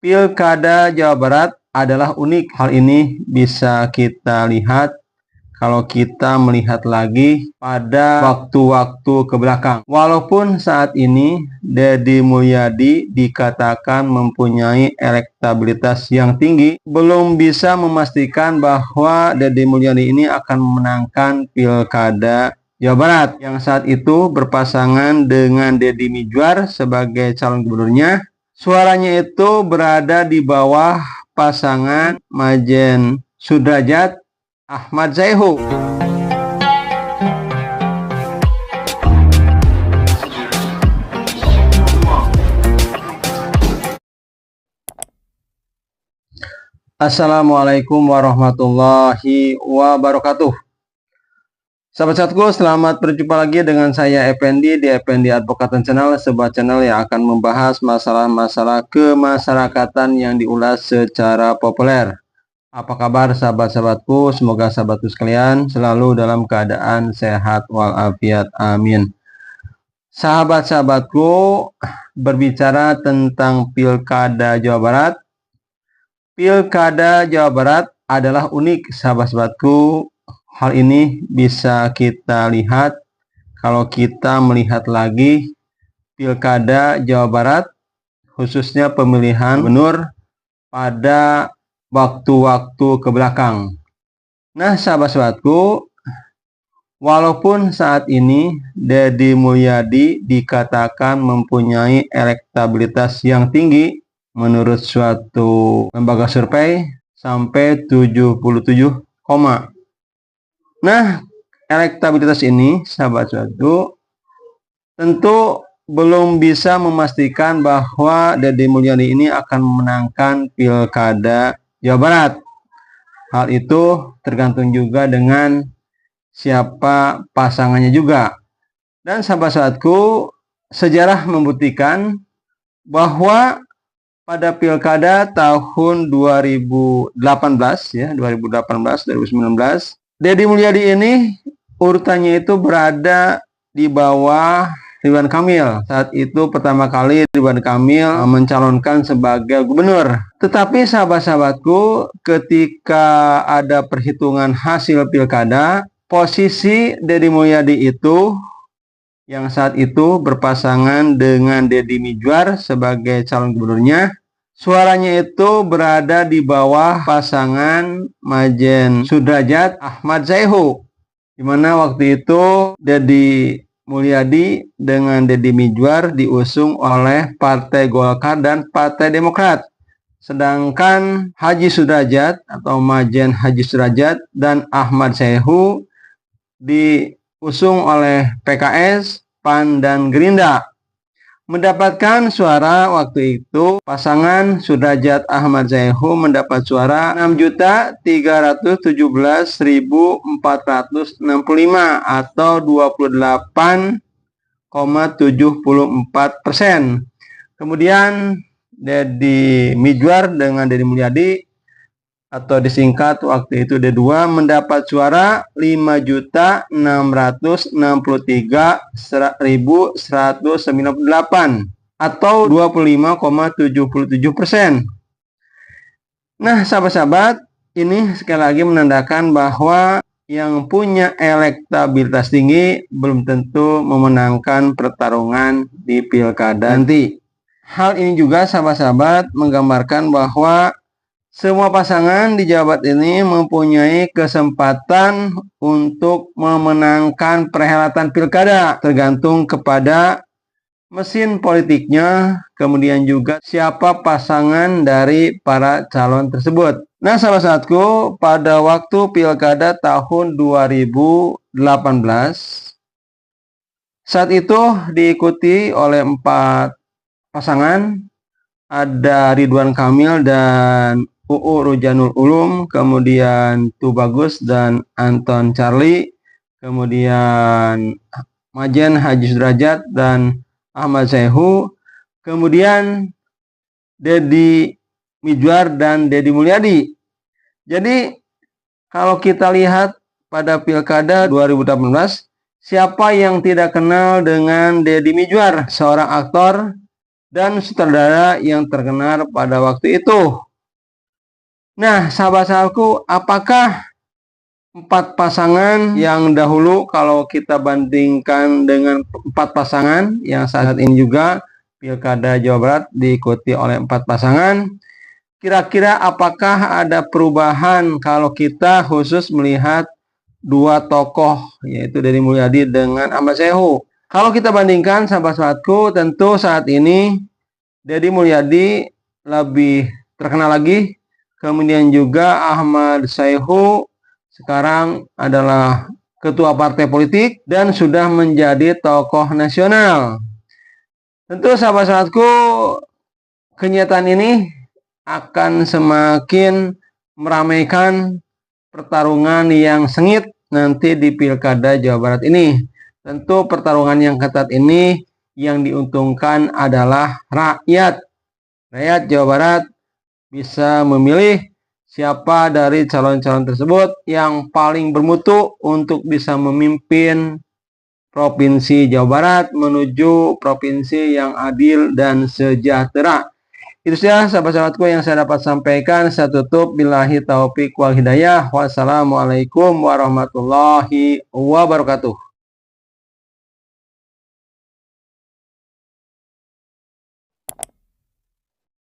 Pilkada Jawa Barat adalah unik. Hal ini bisa kita lihat kalau kita melihat lagi pada waktu-waktu ke belakang. Walaupun saat ini Deddy Mulyadi dikatakan mempunyai elektabilitas yang tinggi, belum bisa memastikan bahwa Deddy Mulyadi ini akan memenangkan Pilkada Jawa Barat yang saat itu berpasangan dengan Deddy Mizwar sebagai calon gubernurnya. Suaranya itu berada di bawah pasangan Majen Sudrajat Ahmad Zaihu. Assalamualaikum warahmatullahi wabarakatuh. Sahabat-sahabatku, selamat berjumpa lagi dengan saya Effendi di Effendi Advokat Channel, sebuah channel yang akan membahas masalah-masalah kemasyarakatan yang diulas secara populer. Apa kabar sahabat-sahabatku? Semoga sahabatku sekalian selalu dalam keadaan sehat walafiat. Amin. Sahabat-sahabatku, berbicara tentang Pilkada Jawa Barat. Pilkada Jawa Barat adalah unik sahabat-sahabatku. Hal ini bisa kita lihat kalau kita melihat lagi Pilkada Jawa Barat, khususnya pemilihan gubernur pada waktu-waktu ke belakang. Nah, sahabat-sahabatku, walaupun saat ini Deddy Mulyadi dikatakan mempunyai elektabilitas yang tinggi menurut suatu lembaga survei sampai 77, nah, elektabilitas ini sahabat-sahabatku tentu belum bisa memastikan bahwa Deddy Mulyadi ini akan memenangkan Pilkada Jawa Barat. Hal itu tergantung juga dengan siapa pasangannya juga. Dan sahabat-sahabatku, sejarah membuktikan bahwa pada Pilkada tahun 2018 2019, Deddy Mulyadi ini urutannya itu berada di bawah Ridwan Kamil. Saat itu pertama kali Ridwan Kamil mencalonkan sebagai gubernur. Tetapi sahabat-sahabatku, ketika ada perhitungan hasil pilkada, posisi Deddy Mulyadi itu yang saat itu berpasangan dengan Deddy Mizwar sebagai calon gubernurnya, suaranya itu berada di bawah pasangan Majen Sudrajat Ahmad Zaihu, di mana waktu itu Deddy Mulyadi dengan Deddy Mizwar diusung oleh Partai Golkar dan Partai Demokrat. Sedangkan Haji Sudrajat atau Majen Haji Sudrajat dan Ahmad Zaihu diusung oleh PKS, PAN, dan Gerindra. Mendapatkan suara waktu itu, pasangan Sudrajat Ahmad Zaihu mendapat suara 6.317.465 atau 28,74%. Kemudian Deddy Mizwar dengan Deddy Mulyadi atau disingkat waktu itu D2 mendapat suara 5.663.198 atau 25,77%. Nah, sahabat-sahabat, ini sekali lagi menandakan bahwa yang punya elektabilitas tinggi belum tentu memenangkan pertarungan di pilkada nanti. Hal ini juga sahabat-sahabat menggambarkan bahwa semua pasangan di Jawa Barat ini mempunyai kesempatan untuk memenangkan perhelatan pilkada, tergantung kepada mesin politiknya, kemudian juga siapa pasangan dari para calon tersebut. Nah, sahabat-sahabatku, pada waktu pilkada tahun 2018, saat itu diikuti oleh 4 pasangan, ada Ridwan Kamil dan Ruzanul Ulum, kemudian Tubagus dan Anton Charlie, kemudian Majen Haji Sudrajat dan Ahmad Zaihu, kemudian Deddy Mizwar dan Deddy Mulyadi. Jadi kalau kita lihat pada Pilkada 2018, siapa yang tidak kenal dengan Deddy Mizwar, seorang aktor dan sutradara yang terkenal pada waktu itu. Nah, sahabat-sahabatku, apakah 4 pasangan yang dahulu kalau kita bandingkan dengan 4 pasangan yang saat ini juga Pilkada Jawa Barat diikuti oleh 4 pasangan, kira-kira apakah ada perubahan kalau kita khusus melihat 2 tokoh, yaitu Deddy Mulyadi dengan Ahmad Saihu? Kalau kita bandingkan, sahabat-sahabatku, tentu saat ini Deddy Mulyadi lebih terkenal lagi. Kemudian juga Ahmad Saihu sekarang adalah ketua partai politik dan sudah menjadi tokoh nasional. Tentu sahabat-sahabatku, kenyataan ini akan semakin meramaikan pertarungan yang sengit nanti di Pilkada Jawa Barat ini. Tentu pertarungan yang ketat ini yang diuntungkan adalah rakyat. Rakyat Jawa Barat bisa memilih siapa dari calon-calon tersebut yang paling bermutu untuk bisa memimpin Provinsi Jawa Barat menuju provinsi yang adil dan sejahtera. Itu saja sahabat-sahabatku yang saya dapat sampaikan. Saya tutup, billahi taufik wal hidayah. Wassalamualaikum warahmatullahi wabarakatuh.